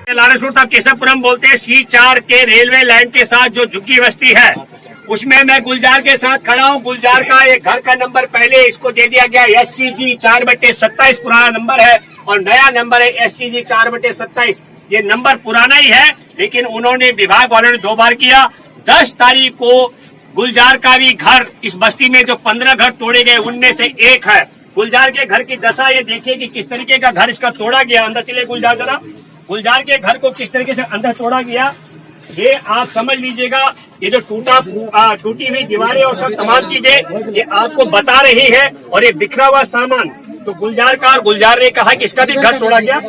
लाड़ेसोटा केशवपुरम बोलते हैं C4 के रेलवे लाइन के साथ जो झुग्गी बस्ती है, उसमें मैं गुलजार के साथ खड़ा हूँ। गुलजार का एक घर का नंबर पहले इसको दे दिया गया SCG 4/27 पुराना नंबर है और नया नंबर है SCG 4/27। ये नंबर पुराना ही है, लेकिन उन्होंने विभाग वालों ने 2 बार किया। 10 तारीख को गुलजार का भी घर, इस बस्ती में जो 15 घर तोड़े गए उनमें से एक है। गुलजार के घर की दशा ये देखिए कि किस तरीके का घर इसका तोड़ा गया। अंदर चले गुलजार जरा। गुलजार के घर को किस तरीके से अंदर तोड़ा गया, ये आप समझ लीजिएगा। ये जो टूटी हुई दीवारें और सब तमाम चीजें ये आपको बता रही है, और ये बिखरा हुआ सामान तो गुलजार ने कहा कि इसका भी घर तोड़ा गया।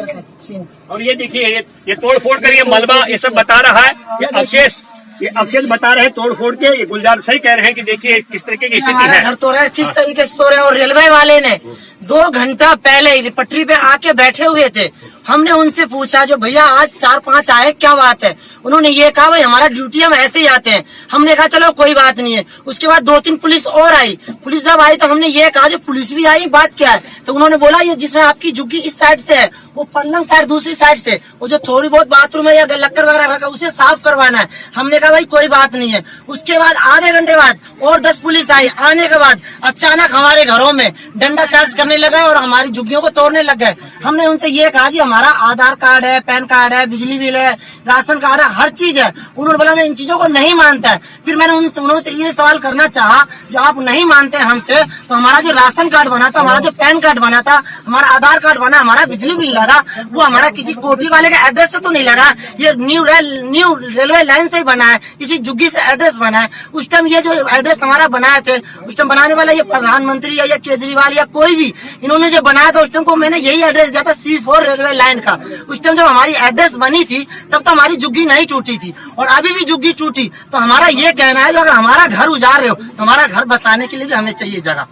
और ये देखिए ये तोड़ फोड़ कर ये मलबा ये सब बता रहा है, ये अवशेष बता रहे हैं तोड़ फोड़ के। ये गुलजार सही कह रहे हैं कि देखिए किस तरीके की स्थिति है। घर तोड़ा है, किस तरीके से तोड़े। और रेलवे वाले ने 2 घंटा पहले पटरी पे आके बैठे हुए थे। हमने उनसे पूछा जो भैया आज 4-5 आए, क्या बात है? उन्होंने ये कहा भाई हमारा ड्यूटी हम ऐसे ही आते हैं। हमने कहा चलो कोई बात नहीं है। उसके बाद 2-3 पुलिस और आई। पुलिस जब आई तो हमने ये कहा जो पुलिस भी आई, बात क्या है? तो उन्होंने बोला ये जिसमें आपकी झुग्गी इस साइड से है, वो पल्लंग साइड दूसरी साइड से, वो जो थोड़ी बहुत बाथरूम है या लक्कड़ वगैरह का उसे साफ करवाना है। हमने कहा भाई कोई बात नहीं है। उसके बाद आधे घंटे बाद और 10 पुलिस आई। आने के बाद अचानक हमारे घरों में डंडा चार्ज करने लगा और हमारी झुग्गियों को तोड़ने लग गए। हमने उनसे ये कहा जी हमारा आधार कार्ड है, पैन कार्ड है, बिजली बिल है, राशन कार्ड है, हर चीज है। उन्होंने बोला मैं इन चीजों को नहीं मानता है। फिर मैंने उनसे ये सवाल करना चाहा जो आप नहीं मानते हमसे, तो हमारा जो राशन कार्ड बना था, हमारा जो पैन कार्ड बना था, हमारा आधार कार्ड बना, हमारा बिजली बिल लगा, वो हमारा किसी कोठी वाले का एड्रेस से तो नहीं लगा। ये न्यू रेलवे लाइन से ही बना है, इसी झुग्गी से एड्रेस बना है। उस टाइम ये जो एड्रेस हमारा बनाए थे, उस टाइम बनाने वाला ये प्रधानमंत्री या केजरीवाल या कोई भी, इन्होंने जो बनाया था उस टाइम को मैंने यही एड्रेस दिया था C4 रेलवे लाइन का। उस टाइम जब हमारी एड्रेस बनी थी तब तो हमारी झुग्गी नहीं टूटी थी, और अभी भी झुग्गी टूटी। तो हमारा ये कहना है जो अगर हमारा घर उजाड़ रहे हो तो हमारा घर बसाने के लिए भी हमें चाहिए जगह,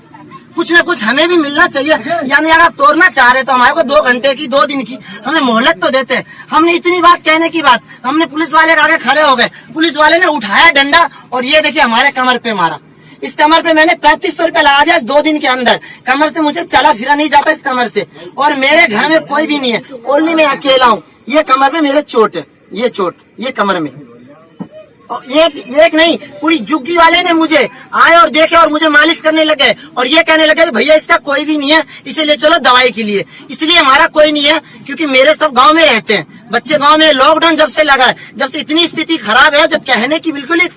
कुछ न कुछ हमें भी मिलना चाहिए। यानी अगर तोड़ना चाह रहे तो हमारे को 2 घंटे की 2 दिन की हमें मोहलत तो देते। हमने इतनी बात कहने की बात, हमने पुलिस वाले के आगे खड़े हो गए। पुलिस वाले ने उठाया डंडा और ये देखिए हमारे कमर पे मारा। इस कमर पे मैंने 3500 रुपया लगा दिया 2 दिन के अंदर। कमर से मुझे चला फिरा नहीं जाता इस कमर से, और मेरे घर में कोई भी नहीं है, ओनली मैं अकेला हूँ। ये कमर में मेरे चोट है, ये चोट ये कमर में। और एक नहीं, पूरी झुग्गी वाले ने मुझे आए और देखे और मुझे मालिश करने लगे और ये कहने लगे भैया इसका कोई भी नहीं है, इसे ले चलो दवाई के लिए। इसलिए हमारा कोई नहीं है क्योंकि मेरे सब गांव में रहते हैं, बच्चे गांव में। लॉकडाउन जब से लगा है, जब से इतनी स्थिति खराब है, जब कहने की बिल्कुल ही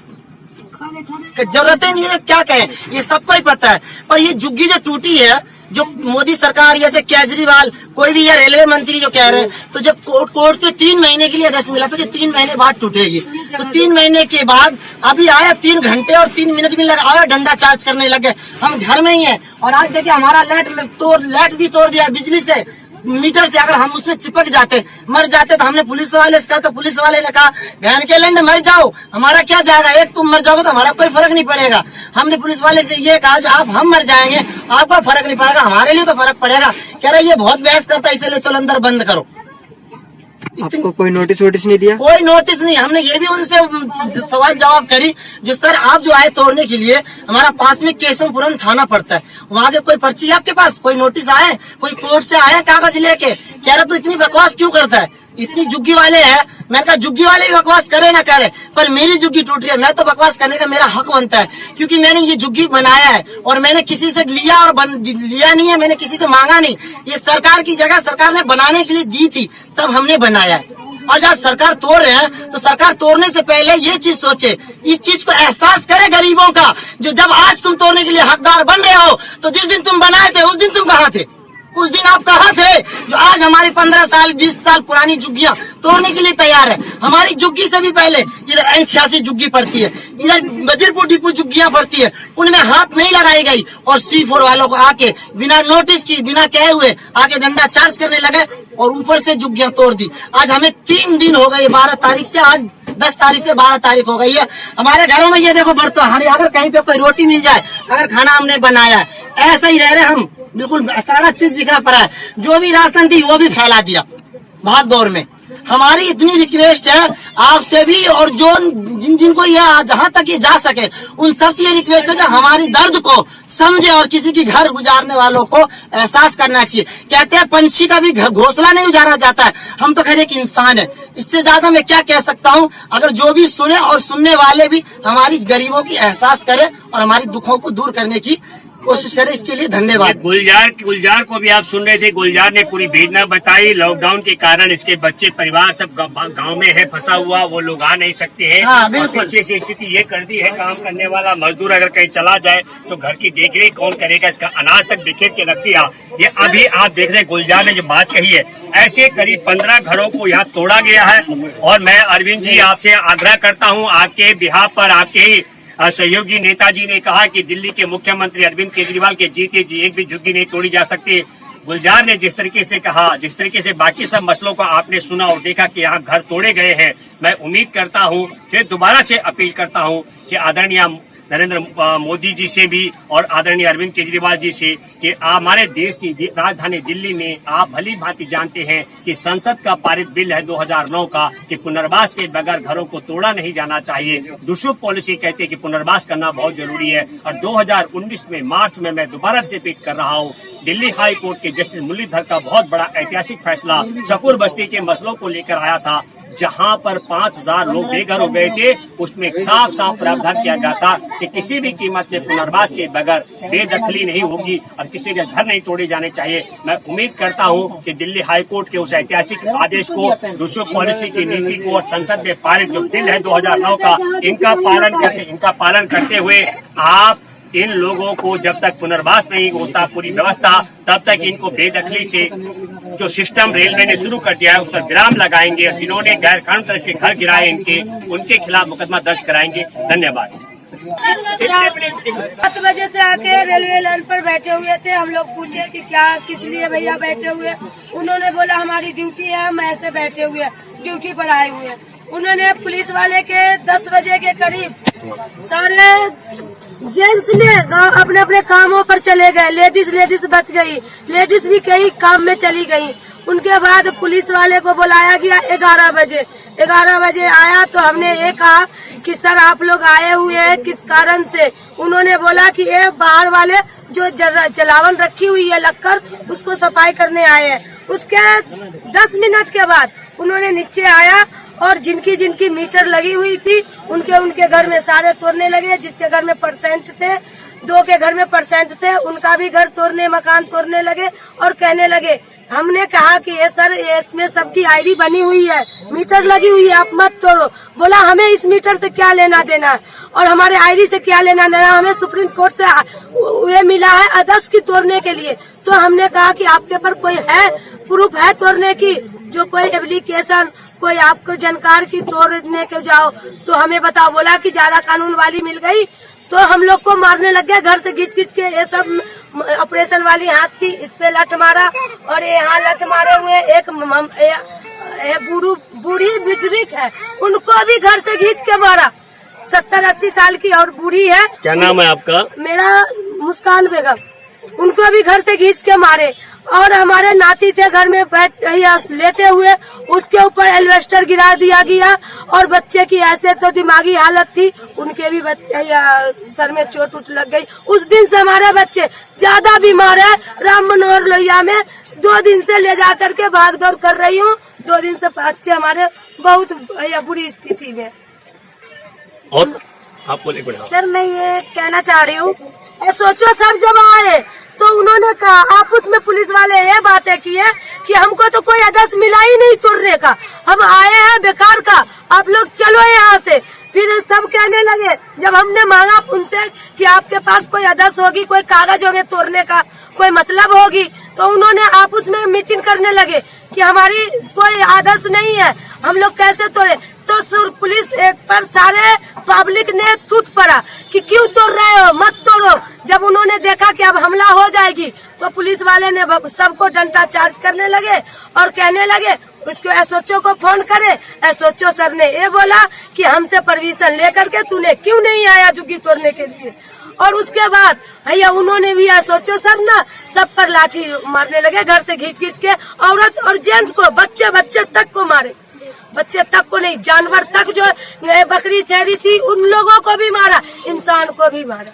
जरूरत ही नहीं है, क्या कहें, ये सबको ही पता है। पर ये झुग्गी जो टूटी है, जो मोदी सरकार या जो केजरीवाल कोई भी या रेलवे मंत्री जो कह रहे हैं, तो जब कोर्ट से 3 महीने के लिए आदेश मिला था, 3 महीने बाद टूटेगी। तो 3 महीने के बाद अभी आया 3 घंटे और 3 मिनट भी लगा, आया डंडा चार्ज करने लगे। हम घर में ही है, और आज देखिए हमारा लाइट भी तोड़ दिया बिजली से, मीटर से। अगर हम उसमें चिपक जाते, मर जाते, तो हमने पुलिस वाले से कहा, तो पुलिस वाले ने कहा बहन के लंड मर जाओ, हमारा क्या जाएगा, एक तुम मर जाओगे तो हमारा कोई फर्क नहीं पड़ेगा। हमने पुलिस वाले से ये कहा जो आप हम मर जाएंगे आपका फर्क नहीं पड़ेगा, हमारे लिए तो फर्क पड़ेगा। कह रहा ये बहुत बहस करता है, इसलिए चलो अंदर बंद करो। आपको कोई नोटिस नहीं दिया? कोई नोटिस नहीं। हमने ये भी उनसे सवाल जवाब करी जो सर आप जो आए तोड़ने के लिए, हमारा पास में केशवपुरम थाना पड़ता है, वहाँ के कोई पर्ची है आपके पास, कोई नोटिस आए, कोई कोर्ट से आए कागज लेके? कह रहा तू इतनी बकवास क्यों करता है, इतनी झुग्गी वाले हैं। मैं कहा झुग्गी वाले भी बकवास करे ना करे, पर मेरी झुग्गी टूट रही है, मैं तो बकवास करने का मेरा हक बनता है, क्योंकि मैंने ये झुग्गी बनाया है और मैंने किसी से लिया और लिया नहीं है, मैंने किसी से मांगा नहीं। ये सरकार की जगह सरकार ने बनाने के लिए दी थी, तब हमने बनाया है। और जब सरकार तोड़ रहे हैं तो सरकार तोड़ने से पहले ये चीज सोचे, इस चीज को एहसास करे गरीबों का, जो जब आज तुम तोड़ने के लिए हकदार बन रहे हो, तो जिस दिन तुम बनाए थे उस दिन तुम कहाँ थे? उस दिन आप कहाँ थे जो आज हमारी 15 साल 20 साल पुरानी झुग्गियां तोड़ने के लिए तैयार है? हमारी झुग्गी से भी पहले इधर N86 झुग्गी पड़ती है, इधर वजीरपुर डिपो झुग्गियां पड़ती है, उनमें हाथ नहीं लगाई गई, और C4 वालों को आके बिना नोटिस की, बिना कहे हुए आके डंडा चार्ज करने लगे और ऊपर से झुग्गियां तोड़ दी। आज हमें 3 दिन हो गए, 12 तारीख से, आज 10 तारीख से 12 तारीख हो गई है। हमारे घरों में ये देखो बर्तन, अगर कहीं पे कोई रोटी मिल जाए, अगर खाना हमने बनाया है, ऐसा ही रह रहे हम, बिल्कुल सारा चीज बिखरा पड़ा है। जो भी राशन थी वो भी फैला दिया भाग दौड़ में। हमारी इतनी रिक्वेस्ट है आपसे भी, और जो जिनको यह जहाँ तक ये जा सके उन सबसे ये रिक्वेस्ट है कि हमारी दर्द को समझे और किसी की घर गुजारने वालों को एहसास करना चाहिए। कहते हैं पंछी का भी घोंसला नहीं उजाड़ा जाता है, हम तो खैर एक इंसान है, इससे ज्यादा मैं क्या कह सकता हूँ। अगर जो भी सुने और सुनने वाले भी हमारी गरीबों की एहसास करे और हमारी दुखों को दूर करने की कोशिश करे, इसके लिए धन्यवाद। गुलजार को भी आप सुन रहे थे। गुलजार ने पूरी वेदना बताई। लॉकडाउन के कारण इसके बच्चे परिवार सब गांव में है फंसा हुआ, वो लोग आ नहीं सकते हैं। हाँ, बिल्कुल। पीछे से स्थिति ये कर दी है, काम करने वाला मजदूर अगर कहीं चला जाए तो घर की देखरेख कौन करेगा, इसका अनाज तक बिखेर के रख दिया। ये अभी आप देख रहे हैं गुलजार ने जो बात कही है, ऐसे करीब 15 घरों को यहाँ तोड़ा गया है। और मैं अरविंद जी आपसे आग्रह करता हूँ, आपके बिहाफ पर आपके सहयोगी नेताजी ने कहा कि दिल्ली के मुख्यमंत्री अरविंद केजरीवाल के जीते जी एक भी झुग्गी नहीं तोड़ी जा सकती। गुलजार ने जिस तरीके से कहा, जिस तरीके से बाकी सब मसलों को आपने सुना और देखा कि यहाँ घर तोड़े गए हैं, मैं उम्मीद करता हूँ, फिर दोबारा से अपील करता हूँ कि आदरणीय नरेंद्र मोदी जी से भी और आदरणीय अरविंद केजरीवाल जी से कि हमारे देश की राजधानी दिल्ली में आप भली भांति जानते हैं कि संसद का पारित बिल है 2009 का कि पुनर्वास के बगैर घरों को तोड़ा नहीं जाना चाहिए। दुष्प पॉलिसी कहते हैं कि पुनर्वास करना बहुत जरूरी है। और 2019 में मार्च में मैं दोबारा से रिपीट कर रहा हूँ, दिल्ली हाई कोर्ट के जस्टिस मुरलीधर का बहुत बड़ा ऐतिहासिक फैसला शकूर बस्ती के मसलों को लेकर आया था, जहां पर 5000 लोग बेघर हो गए थे। उसमें साफ साफ प्रावधान किया गया था कि किसी भी कीमत में पुनर्वास के बगैर बेदखली नहीं होगी और किसी के घर नहीं तोड़े जाने चाहिए। मैं उम्मीद करता हूं कि दिल्ली हाई कोर्ट के उस ऐतिहासिक आदेश को, दुष्प पॉलिसी की नीति को और संसद में पारित जो बिल है 2009 का, इनका पालन करते हुए आप इन लोगों को जब तक पुनर्वास नहीं होता पूरी व्यवस्था, तब तक इनको बेदखली से जो सिस्टम रेलवे ने शुरू कर दिया है उस पर विराम लगाएंगे। और जिन्होंने गैर कानूनी तरह के घर गिराए उनके खिलाफ मुकदमा दर्ज कराएंगे। धन्यवाद। 7 बजे से आके रेलवे लाइन पर बैठे हुए थे। हम लोग पूछे कि क्या किस लिए भैया बैठे हुए, उन्होंने बोला हमारी ड्यूटी है, हम ऐसे बैठे हुए ड्यूटी पर आए हुए। उन्होंने पुलिस वाले के 10 बजे के करीब सारे जेंट्स ने अपने अपने कामों पर चले गए, लेडीज बच गई, लेडीज भी कई काम में चली गई। उनके बाद पुलिस वाले को बुलाया गया 11 बजे आया तो हमने ये कहा कि सर आप लोग आए हुए हैं किस कारण से। उन्होंने बोला कि ये बाहर वाले जो जलावन रखी हुई है लक्कर, उसको सफाई करने आए हैं। उसके 10 मिनट के बाद उन्होंने नीचे आया और जिनकी मीटर लगी हुई थी उनके घर में सारे तोड़ने लगे। जिसके घर में परसेंट थे, 2 के घर में परसेंट थे, उनका भी घर तोड़ने, मकान तोड़ने लगे और कहने लगे। हमने कहा कि ये सर इसमें सबकी आईडी बनी हुई है, मीटर लगी हुई है, आप मत तोड़ो। बोला हमें इस मीटर से क्या लेना देना और हमारे आईडी से क्या लेना देना, हमें सुप्रीम कोर्ट से ये मिला है आदेश की तोड़ने के लिए। तो हमने कहा कि आपके पर कोई है प्रूफ है तोड़ने की, जो कोई एप्लीकेशन, कोई आपको जानकार की तोड़ने के जाओ तो हमें बताओ। बोला कि ज्यादा कानून वाली मिल गई तो हम लोग को मारने लग गए घर से घिंच के। ये सब ऑपरेशन वाली हाथ थी, इस पे लठ मारा और यहाँ लठ मारे हुए एक बूढ़ी बुजुर्ग है, उनको भी घर से घिंच के मारा। 70-80 साल की और बूढ़ी है। क्या नाम है आपका? मेरा मुस्कान बेगम। उनको भी घर से घींच के मारे। और हमारे नाती थे घर में लेटे हुए, उसके ऊपर एल्वेस्टर गिरा दिया गया और बच्चे की ऐसे तो दिमागी हालत थी, उनके भी सर में चोट लग गई। उस दिन से हमारे बच्चे ज्यादा बीमार है। राम मनोहर लोहिया में 2 दिन से ले जा करके भाग दौड़ कर रही हूँ। 2 दिन से बच्चे हमारे बहुत बुरी स्थिति में। और आप बोले सर मैं ये कहना चाह रही हूँ, सोचो सर जब आए तो उन्होंने कहा आपस में पुलिस वाले ये बातें की है कि हमको तो कोई आदेश मिला ही नहीं तोड़ने का, हम आए हैं बेकार का, आप लोग चलो यहाँ से। फिर सब कहने लगे, जब हमने मांगा उनसे कि आपके पास कोई आदेश होगी, कोई कागज होंगे तोड़ने का, कोई मतलब होगी, तो उन्होंने आपस में मीटिंग करने लगे कि हमारी कोई आदेश नहीं है, हम लोग कैसे तोड़े। तो पुलिस पर सारे पब्लिक ने टूट पड़ा कि क्यों तोड़ रहे हो, मत तोड़ो। जब उन्होंने देखा कि अब हमला हो जाएगी तो पुलिस वाले ने सबको डंडा चार्ज करने लगे और कहने लगे उसको एसओचओ को फोन करे। एसओचओ सर ने ये बोला कि हमसे परमिशन लेकर के तूने क्यों नहीं आया झुग्गी तोड़ने के लिए। और उसके बाद भैया उन्होंने भी एसओचओ सर ना सब पर लाठी मारने लगे, घर से घींच के औरत और जेंट्स को, बच्चे तक को मारे। बच्चे तक को नहीं, जानवर तक जो बकरी चेरी थी उन लोगों को भी मारा, इंसान को भी मारा।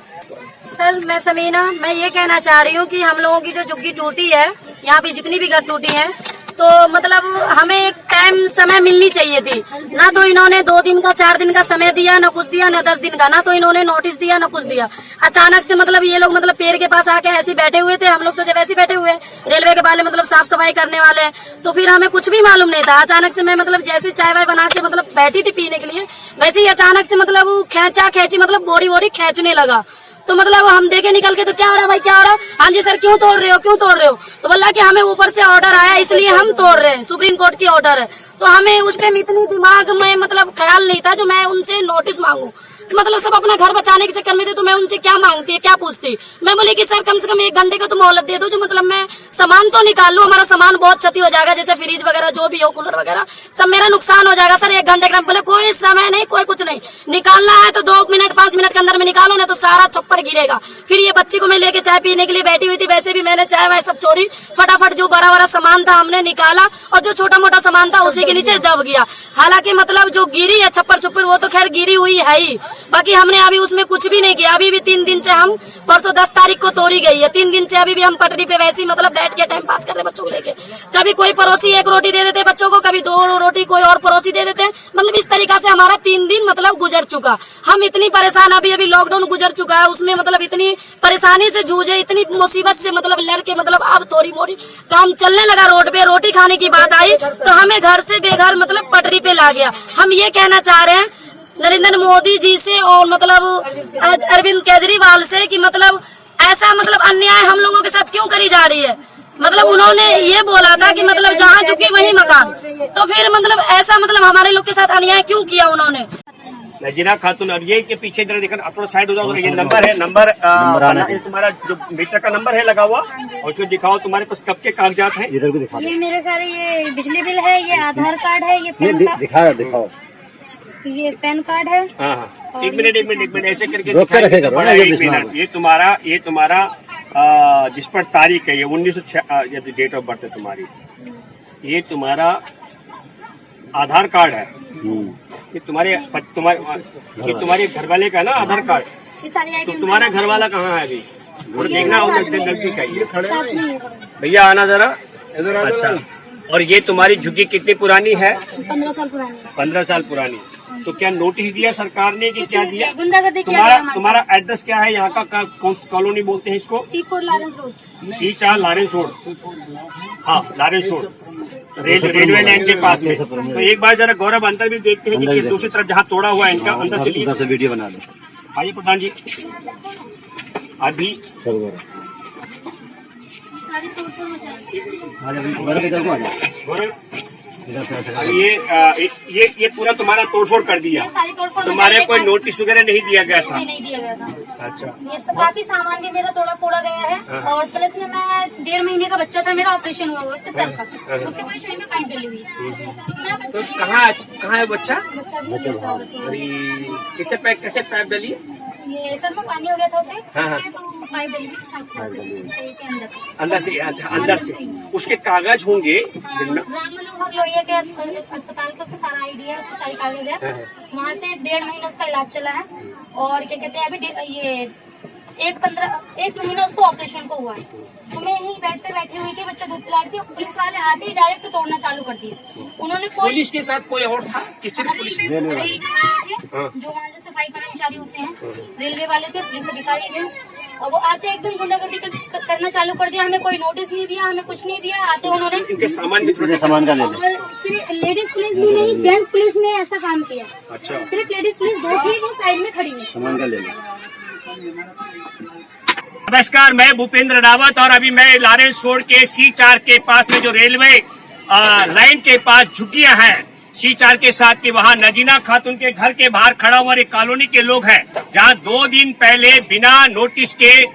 सर मैं समीना, मैं ये कहना चाह रही हूँ कि हम लोगों की जो झुग्गी टूटी है, यहाँ पे जितनी भी घर टूटी है, तो मतलब हमें एक टाइम समय मिलनी चाहिए थी। ना तो इन्होंने 2 दिन का 4 दिन का समय दिया, ना कुछ दिया, ना 10 दिन का, ना तो इन्होंने नोटिस दिया, ना कुछ दिया। अचानक से मतलब ये लोग मतलब पेड़ के पास आके ऐसे बैठे हुए थे, हम लोग सोचे वैसे बैठे हुए रेलवे के वाले मतलब साफ सफाई करने वाले, तो फिर हमें कुछ भी मालूम नहीं था। अचानक से मैं मतलब जैसे चाय वाय बना के मतलब बैठी थी पीने के लिए, वैसे ही अचानक से मतलब खींचा खींची मतलब बोरी खींचने लगा। तो मतलब हम देखे निकल के, तो क्या हो रहा है भाई, क्या हो रहा है? हाँ जी सर, क्यों तोड़ रहे हो, क्यों तोड़ रहे हो? तो बोला कि हमें ऊपर से ऑर्डर आया इसलिए हम तोड़ रहे हैं, सुप्रीम कोर्ट की ऑर्डर है। तो हमें उस टाइम इतनी दिमाग में मतलब ख्याल नहीं था जो मैं उनसे नोटिस मांगू। मतलब सब अपना घर बचाने के चक्कर में थे, तो मैं उनसे क्या मांगती है, क्या पूछती? मैं बोली कि सर कम से कम 1 घंटे का तो मोहलत दे दो, जो मतलब मैं सामान तो निकाल लूं, हमारा सामान बहुत क्षति हो जाएगा, जैसे फ्रिज वगैरह जो भी हो, कूलर वगैरह सब मेरा नुकसान हो जाएगा सर 1 घंटे का। बोले कोई समय नहीं, कोई कुछ नहीं, निकालना है तो 2 मिनट 5 मिनट के अंदर में निकालो, नहीं तो सारा छप्पर गिरेगा। फिर ये बच्ची को मैं लेके चाय पीने के लिए बैठी हुई थी, वैसे भी मैंने चाय वाय सब छोड़ी, फटाफट जो बड़ा बड़ा सामान था हमने निकाला, और जो छोटा मोटा सामान था उसी के नीचे दब गया। हालांकि मतलब जो गिरी है छप्पर छुप्पर वो तो खैर गिरी हुई है ही, बाकी हमने अभी उसमें कुछ भी नहीं किया। अभी भी 3 दिन से हम, परसों 10 तारीख को तोड़ी गई है, 3 दिन से अभी भी हम पटरी पे वैसे ही मतलब बैठ के टाइम पास कर रहे बच्चों को लेके। कभी कोई पड़ोसी 1 रोटी दे देते बच्चों को, कभी 2 रोटी कोई और पड़ोसी दे देते, मतलब इस तरीका से हमारा 3 दिन मतलब गुजर चुका। हम इतनी परेशान, अभी लॉकडाउन गुजर चुका है, उसमें मतलब इतनी परेशानी से जूझे, इतनी मुसीबत से मतलब लड़ के मतलब अब थोड़ी मोड़ी काम चलने लगा। रोड पे रोटी खाने की बात आई तो हमें घर से बेघर मतलब पटरी पे ला गया। हम ये कहना चाह रहे हैं नरेंद्र मोदी जी से और मतलब अरविंद केजरीवाल से कि मतलब ऐसा मतलब अन्याय हम लोगों के साथ क्यों करी जा रही है। मतलब उन्होंने ये बोला था कि मतलब जहाँ झुकी वहीं मकान, तो फिर मतलब ऐसा मतलब हमारे लोग के साथ अन्याय क्यों किया उन्होंने। नजीना खातून, और ये के पीछे इधर देखना, आप थोड़ा साइड हो जाओ। ये नंबर है, नंबर तुम्हारा जो मीटर का नंबर है लगा हुआ, और उसको दिखाओ तुम्हारे पास कब के कागजात हैं। इधर को दिखाओ। ये मेरे सारे, ये बिजली बिल है, ये आधार कार्ड है, ये पैन कार्ड, दिखाओ। ये पैन कार्ड है। हाँ, एक मिनट ऐसे करके रोक के रखेगा, बड़ा 1 मिनट। ये तुम्हारा जिस पर तारीख है, ये 1906 डेट ऑफ बर्थ है तुम्हारी। ये तुम्हारा आधार कार्ड है, ये तुम्हारे घर वाले का ना आधार कार्ड। ये सारी तो तुम्हारा घर वाला कहाँ है अभी, और देखना होगा गलती का। ये भैया आना जरा। अच्छा, और ये तुम्हारी झुग्गी कितनी पुरानी है? 15 साल पुरानी। 15 साल पुरानी। तो क्या नोटिस दिया सरकार ने कि क्या दिया? गुंडागर्दी किया गया हमारे तुम्हारा एड्रेस क्या है यहाँ का? कौन कॉलोनी बोलते हैं इसको? C4 Lawrence road. C4 Lawrence road. हाँ, लॉरेंस रोड रेलवे लाइन के पास में। तो एक बार जरा गौरव अंदर भी देखते हैं कि दूसरी तरफ जहाँ तोड़ा हुआ है इनका, अंदर चलिए, वीडियो बना दो। आइए प्रधान जी। अभी गौरव, ये पूरा तुम्हारा तोड़फोड़ कर दिया, तुम्हारे कोई नोटिस वगैरह नहीं दिया गया था? नहीं दिया गया था। अच्छा, ये काफी सामान भी मेरा तोड़ा फोड़ा गया है, और प्लस में मैं 1.5 महीने का बच्चा था, मेरा ऑपरेशन हुआ उसके सर का, उसके पूरे शरीर में पाइप डली हुई है। तो कहाँ है बच्चा? अरे कैसे पाइप डली? ये सर में पानी हो गया था हाँ। तो पाइप डली हुई के अंदर से। अच्छा, अंदर से उसके कागज होंगे। राम मनोहर लोहिया के अस्पताल का सारा आईडी है, उसकी सारी कागज है। वहाँ से 1.5 महीना उसका इलाज चला है, और क्या कहते हैं अभी ये 1 महीना उसको ऑपरेशन को हुआ है। तो मैं यहीं बैठे हुई थी, बच्चा दूध पिला रही थी, पुलिस वाले आते ही डायरेक्ट तोड़ना चालू कर दिया। उन्होंने पुलिस के साथ कोई और था कि सिर्फ पुलिस? रेलवे वाले थे, जो वहाँ जो सफाई कर्मचारी होते हैं, रेलवे वाले थे, पुलिस अधिकारी थे, और वो आते एकदम गुंडागर्दी करना चालू कर दिया। हमें कोई नोटिस नहीं दिया, हमें कुछ नहीं दिया। आते उन्होंने इनके सामान भी थोड़े सामान का ले लो। और सिर्फ लेडीज पुलिस भी नहीं, जेंट्स पुलिस ने ऐसा काम किया। अच्छा, सिर्फ लेडीज पुलिस 2 थी, वो साइड में खड़ी हुई। सामान का ले लो। नमस्कार, मैं भूपेंद्र रावत, और अभी मैं लॉरेंस रोड के C4 के पास में जो रेलवे लाइन के पास झुग्गियां हैं C4 के साथ की, वहां नजीना खातून के घर के बाहर खड़ा हुआ एक कॉलोनी के लोग हैं, जहां 2 दिन पहले बिना नोटिस के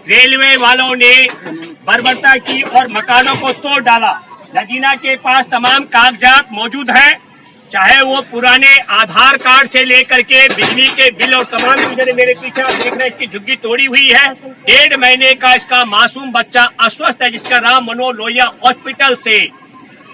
रेलवे वालों ने बर्बरता की और मकानों को तोड़ डाला। नजीना के पास तमाम कागजात मौजूद हैं, चाहे वो पुराने आधार कार्ड से लेकर के बिजली के बिल और तमाम चीजें। मेरे पीछे आप देख रहे हैं, इसकी झुग्गी तोड़ी हुई है। 1.5 महीने का इसका मासूम बच्चा अस्वस्थ है, जिसका राम मनोहर लोहिया हॉस्पिटल से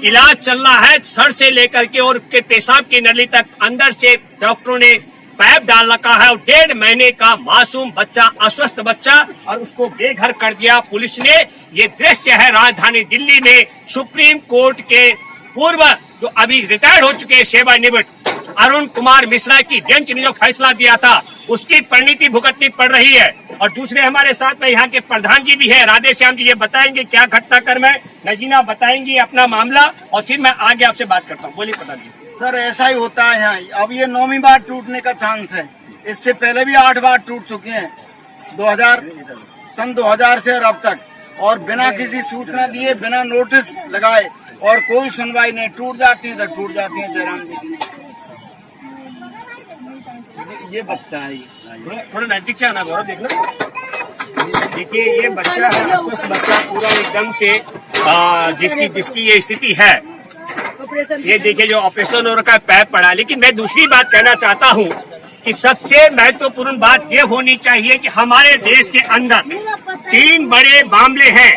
इलाज चल रहा है सर से लेकर के और के पेशाब की नली तक। अंदर से डॉक्टरों ने पैप डाल रखा है और 1.5 महीने का मासूम बच्चा, अस्वस्थ बच्चा, और उसको बेघर कर दिया पुलिस ने। ये दृश्य है राजधानी दिल्ली में सुप्रीम कोर्ट के पूर्व जो अभी रिटायर्ड हो चुके सेवानिवृत्त अरुण कुमार मिश्रा की बेंच ने जो फैसला दिया था उसकी परिणति भुगतनी पड़ रही है। और दूसरे हमारे साथ में यहाँ के प्रधान जी भी है, राधे श्याम जी, ये बताएंगे क्या घटनाक्रम है। नजीना बताएंगी अपना मामला और फिर मैं आगे आपसे बात करता हूँ। बोलिए प्रधान जी। सर ऐसा ही होता है यहाँ। अब ये 9वीं बार टूटने का चांस है। इससे पहले भी 8 बार टूट चुके हैं, सन 2000 से और अब तक, और बिना किसी सूचना दिए, बिना नोटिस लगाए और कोई सुनवाई नहीं। टूट जाती है तो टूट जाती है। जयराम जी ये बच्चा है, थोड़ा नजदीक से आना गौरव, देखना। देखिए ये बच्चा है, अस्वस्थ बच्चा पूरा एकदम से जिसकी ये स्थिति है। ये देखिए जो ऑपरेशन हो रखा है, पैप पड़ा। लेकिन मैं दूसरी बात कहना चाहता हूँ कि सबसे महत्वपूर्ण बात ये होनी चाहिए कि हमारे देश के अंदर 3 बड़े मामले हैं।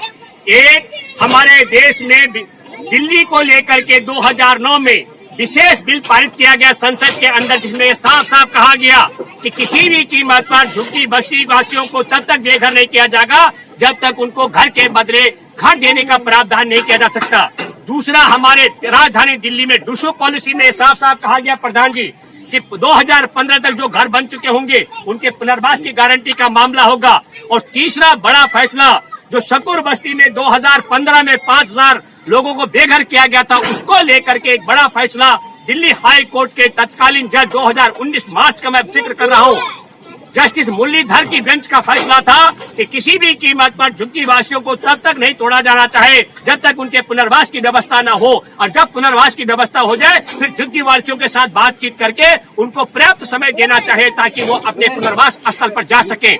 एक, हमारे देश में दिल्ली को लेकर के 2009 में विशेष बिल पारित किया गया संसद के अंदर, जिसमें साफ साफ कहा गया कि किसी भी कीमत पर झुग्गी बस्ती वासियों को तब तक बेघर नहीं किया जाएगा जब तक उनको घर के बदले घर देने का प्रावधान नहीं किया जा सकता। दूसरा, हमारे राजधानी दिल्ली में डूसो पॉलिसी में साफ साफ कहा गया प्रधान जी कि 2015 तक जो घर बन चुके होंगे उनके पुनर्वास की गारंटी का मामला होगा। और तीसरा बड़ा फैसला जो शकूर बस्ती में 2015 में 5000 लोगों को बेघर किया गया था, उसको लेकर के एक बड़ा फैसला दिल्ली हाई कोर्ट के तत्कालीन जज 2019 मार्च का मैं जिक्र कर रहा हूँ, जस्टिस मुरलीधर की बेंच का फैसला था कि किसी भी कीमत पर झुग्गी वासियों को तब तक नहीं तोड़ा जाना चाहे जब तक उनके पुनर्वास की व्यवस्था न हो, और जब पुनर्वास की व्यवस्था हो जाए फिर झुग्गी वासियों के साथ बातचीत करके उनको पर्याप्त समय देना चाहिए ताकि वो अपने पुनर्वास स्थल पर जा सके।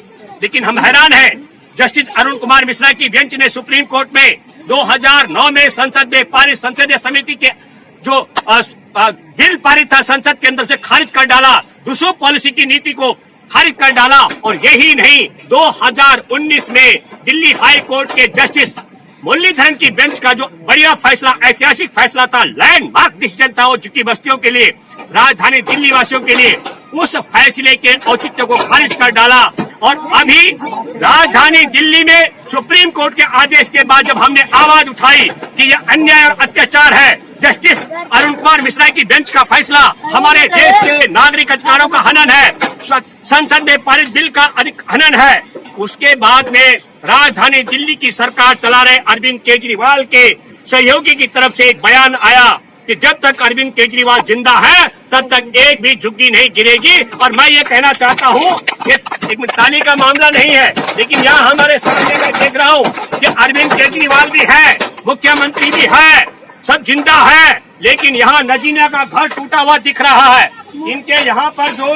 लेकिन हम हैरान हैं, जस्टिस अरुण कुमार मिश्रा की बेंच ने सुप्रीम कोर्ट में 2009 में संसद में पारित संसदीय समिति के जो बिल पारित था संसद के अंदर से खारिज कर डाला, डूसो पॉलिसी की नीति को खारिज कर डाला। और यही नहीं, 2019 में दिल्ली हाई कोर्ट के जस्टिस मुरलीधरन की बेंच का जो बढ़िया फैसला, ऐतिहासिक फैसला था, लैंडमार्क डिसीजन था वो झुग्गी बस्तियों के लिए, राजधानी दिल्ली वासियों के लिए, उस फैसले के औचित्य को खारिज कर डाला। और अभी राजधानी दिल्ली में सुप्रीम कोर्ट के आदेश के बाद जब हमने आवाज उठाई कि यह अन्याय और अत्याचार है, जस्टिस अरुण कुमार मिश्रा की बेंच का फैसला हमारे देश के नागरिक अधिकारों का हनन है, संसद में पारित बिल का हनन है, उसके बाद में राजधानी दिल्ली की सरकार चला रहे अरविंद केजरीवाल के सहयोगी की तरफ से एक बयान आया कि जब तक अरविंद केजरीवाल जिंदा है तब तक एक भी झुग्गी नहीं गिरेगी। और मैं ये कहना चाहता हूँ कि एक ताली का मामला नहीं है, लेकिन यहाँ हमारे सामने मैं देख रहा हूँ कि अरविंद केजरीवाल भी है, मुख्यमंत्री भी है, सब जिंदा है, लेकिन यहाँ नजीना का घर टूटा हुआ दिख रहा है। इनके यहाँ पर जो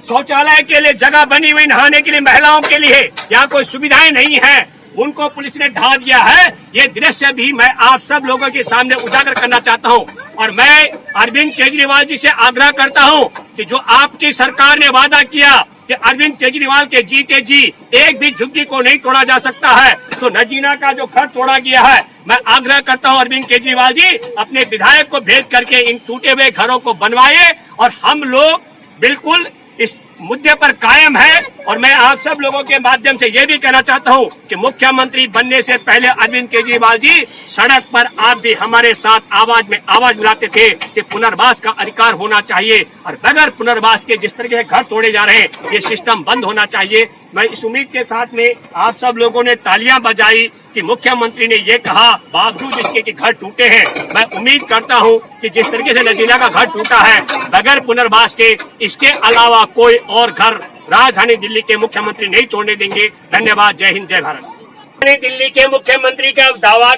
शौचालय के लिए जगह बनी हुई नहाने के लिए महिलाओं के लिए, यहाँ कोई सुविधाएं नहीं है, उनको पुलिस ने ढा दिया है। ये दृश्य भी मैं आप सब लोगों के सामने उजागर करना चाहता हूँ। और मैं अरविंद केजरीवाल जी से आग्रह करता हूँ कि जो आपकी सरकार ने वादा किया कि अरविंद केजरीवाल के जीते जी एक भी झुग्गी को नहीं तोड़ा जा सकता है, तो नजीना का जो घर तोड़ा गया है, मैं आग्रह करता हूं अरविंद केजरीवाल जी अपने विधायक को भेज करके इन टूटे हुए घरों को बनवाए। और हम लोग बिल्कुल इस मुद्दे पर कायम है। और मैं आप सब लोगों के माध्यम से ये भी कहना चाहता हूं कि मुख्यमंत्री बनने से पहले अरविंद केजरीवाल जी सड़क पर आप भी हमारे साथ आवाज मिलाते थे कि पुनर्वास का अधिकार होना चाहिए, और बगैर पुनर्वास के जिस तरह के घर तोड़े जा रहे हैं ये सिस्टम बंद होना चाहिए। मैं इस उम्मीद के साथ में आप सब लोगों ने तालियां बजाई कि मुख्यमंत्री ने ये कहा, बावजूद इसके कि घर टूटे हैं, मैं उम्मीद करता हूं कि जिस तरीके से नजीना का घर टूटा है बगैर पुनर्वास के, इसके अलावा कोई और घर राजधानी दिल्ली के मुख्यमंत्री नहीं तोड़ने देंगे। धन्यवाद। जय हिंद, जय भारत। दिल्ली के मुख्यमंत्री का दावा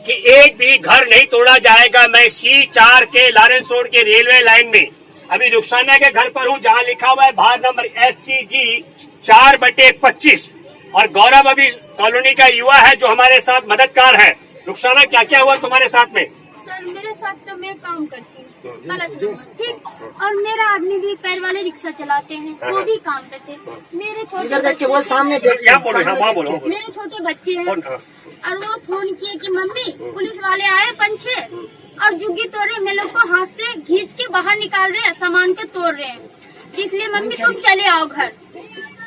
कि एक भी घर नहीं तोड़ा जाएगा। मैं C4 के लॉरेंस रोड के रेलवे लाइन में अभी रुखसाना के घर पर हूँ, जहाँ लिखा हुआ है भार नंबर SCG 4/25। और गौरव अभी कॉलोनी का युवा है जो हमारे साथ मददगार है। रुखसाना, क्या क्या हुआ तुम्हारे साथ में? सर मेरे साथ तो मैं काम करती हूँ। ठीक। और मेरा आदमी भी पैर वाले रिक्शा चलाते हैं, वो भी काम करते हैं। मेरे छोटे मेरे छोटे बच्चे हैं और वो फोन किए कि मम्मी पुलिस वाले आए 5-6 और जुग्गी तोड़ रहे, मैं लोग को हाथ से खींच के बाहर निकाल रहे हैं, सामान को तोड़ रहे हैं, इसलिए मम्मी तुम चले आओ घर।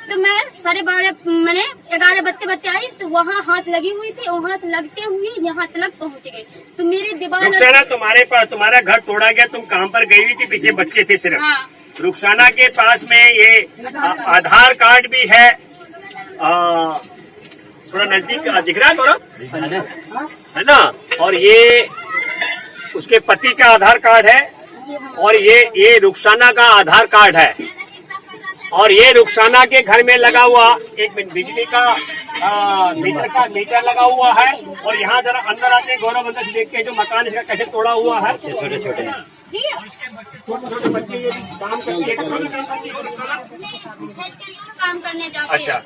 तो मैं 12:30 मैंने 11 बजते आई तो वहाँ हाथ लगी हुई थी, वहाँ से लगते हुए यहाँ तक पहुँच गए। तो मेरे दीवार रुखसाना तुम्हारे पास तुम्हारा घर तोड़ा गया, तुम काम पर गई हुई थी, पीछे बच्चे थे सिर्फ। हाँ। रुखसाना के पास में ये आधार कार्ड भी है, थोड़ा नजदीक दिख रहा है थोड़ा, है ना, और ये उसके पति का आधार कार्ड है और ये रुखसाना का आधार कार्ड है और ये रुखसाना के घर में लगा हुआ एक बिजली का मीटर लगा हुआ है। और यहाँ जरा अंदर आते गौरव अंदर से देखते हैं जो मकान इसका कैसे तोड़ा हुआ है। छोटे छोटे बच्चे ये काम करते काम करने जाते। अच्छा,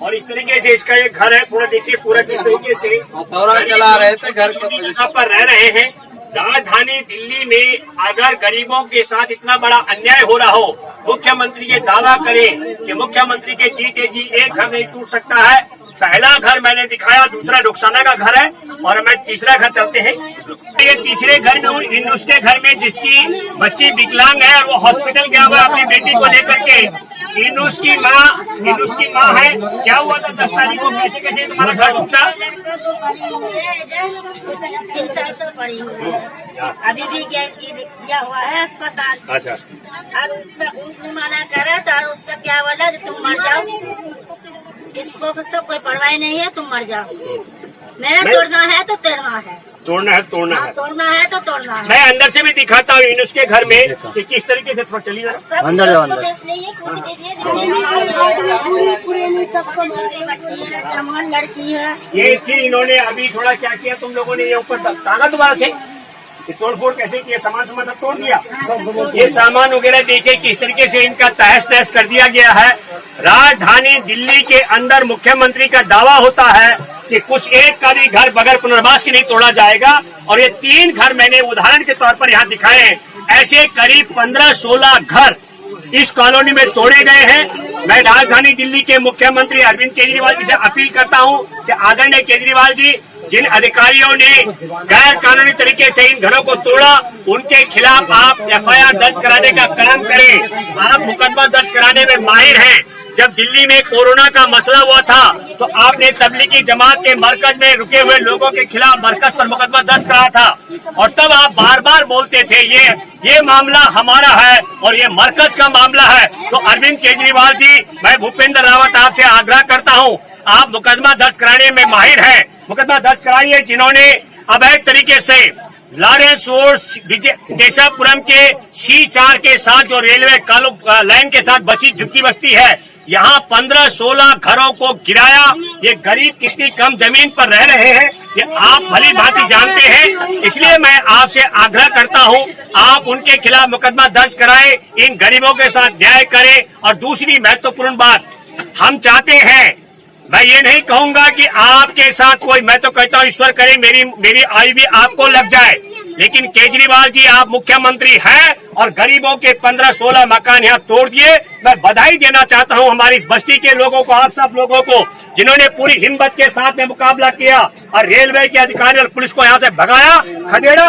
और इस तरीके से इसका एक घर है, पूरा देखिए पूरा किस तरीके से चला रहे थे घर के जगह पर रह रहे हैं। राजधानी दिल्ली में अगर गरीबों के साथ इतना बड़ा अन्याय हो रहा हो, मुख्यमंत्री ये दावा करें कि मुख्यमंत्री के जीते जी एक घर नहीं टूट सकता है। पहला घर मैंने दिखाया, दूसरा रुखसाना का घर है और मैं तीसरा घर चलते हैं। ये तीसरे घर में उसके घर में जिसकी बच्ची विकलांग है और वो हॉस्पिटल गया हुआ अपनी बेटी को लेकर के। इनुस की माँ है। क्या हुआ था 10 तारीख को, कैसे कैसे तुम्हारा घर टूटा? अभी भी गया हुआ है अस्पताल। अच्छा, और उसमें मना करे तो उसका क्या बोला तुम मर जाओ, इसको सब कोई परवाह नहीं है, तुम मर जाओ। मेरा तोड़ना है तो तोड़ना है, तोड़ना है तोड़ना है, तोड़ना है तो तोड़ना है। मैं अंदर से भी दिखाता हूँ इनुस के घर में कि किस तरीके से थोड़ा चलिए अंदर जाओ, अंदर। जवान लड़की है ये चीज इन्होंने अभी थोड़ा क्या किया, तुम लोगों ने ये ऊपर टांगा दोबारा से, ये तोड़फोड़ कैसे किया, सामान सब तोड़ दिया। ये सामान वगैरह देखिए किस तरीके से इनका तहस तहस कर दिया गया है। राजधानी दिल्ली के अंदर मुख्यमंत्री का दावा होता है कि कुछ एक का भी घर बगैर पुनर्वास के नहीं तोड़ा जाएगा। और ये 3 घर मैंने उदाहरण के तौर पर यहाँ दिखाए हैं। ऐसे करीब 15-16 घर इस कॉलोनी में तोड़े गए हैं। मैं राजधानी दिल्ली के मुख्यमंत्री अरविंद केजरीवाल जी से अपील करता हूँ कि आदरणीय केजरीवाल जी, जिन अधिकारियों ने गैर कानूनी तरीके से इन घरों को तोड़ा, उनके खिलाफ आप FIR दर्ज कराने का काम करें। आप मुकदमा दर्ज कराने में माहिर हैं। जब दिल्ली में कोरोना का मसला हुआ था तो आपने तबलीगी जमात के मरकज में रुके हुए लोगों के खिलाफ मरकज पर मुकदमा दर्ज कराया था और तब आप बार बार बोलते थे ये मामला हमारा है और ये मरकज का मामला है। तो अरविंद केजरीवाल जी, मैं भूपेंद्र रावत आपसे आग्रह करता हूँ, आप मुकदमा दर्ज कराने में माहिर हैं, मुकदमा दर्ज कराइए। जिन्होंने अवैध तरीके से लॉरेंस रोड केशवपुरम के C4 के साथ जो रेलवे लाइन के साथ बसी झुग्गी बस्ती है, यहाँ 15-16 घरों को गिराया। ये गरीब कितनी कम जमीन पर रह रहे हैं ये आप भली भांति जानते हैं। इसलिए मैं आपसे आग्रह करता हूँ, आप उनके खिलाफ मुकदमा दर्ज कराएं, इन गरीबों के साथ न्याय करें। और दूसरी महत्वपूर्ण बात, हम चाहते हैं, मैं ये नहीं कहूंगा कि आपके साथ कोई, मैं तो कहता हूँ ईश्वर करे मेरी आयु भी आपको लग जाए, लेकिन केजरीवाल जी आप मुख्यमंत्री हैं और गरीबों के 15-16 मकान यहाँ तोड़ दिए। मैं बधाई देना चाहता हूँ हमारी इस बस्ती के लोगों को, आप सब लोगों को, जिन्होंने पूरी हिम्मत के साथ में मुकाबला किया और रेलवे के अधिकारी और पुलिस को यहाँ से भगाया, खदेड़ा।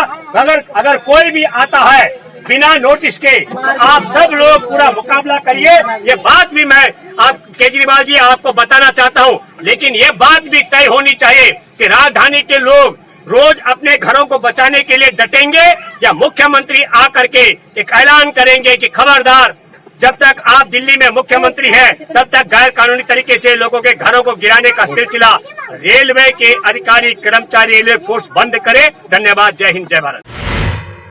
अगर कोई भी आता है बिना नोटिस के, आप सब लोग पूरा मुकाबला करिए। ये बात भी मैं आप केजरीवाल जी आपको बताना चाहता हूँ, लेकिन ये बात भी तय होनी चाहिए कि राजधानी के लोग रोज अपने घरों को बचाने के लिए डटेंगे या मुख्यमंत्री आकर के एक ऐलान करेंगे कि खबरदार, जब तक आप दिल्ली में मुख्यमंत्री हैं तब तक गैर कानूनी तरीके से लोगों के घरों को गिराने का सिलसिला रेलवे के अधिकारी कर्मचारी रेलवे फोर्स बंद करे। धन्यवाद। जय हिंद, जय भारत।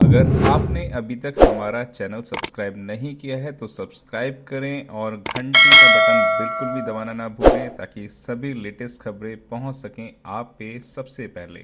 अगर आपने अभी तक हमारा चैनल सब्सक्राइब नहीं किया है तो सब्सक्राइब करें और घंटी का बटन बिल्कुल भी दबाना ना भूलें ताकि सभी लेटेस्ट खबरें पहुंच सकें आप पे सबसे पहले।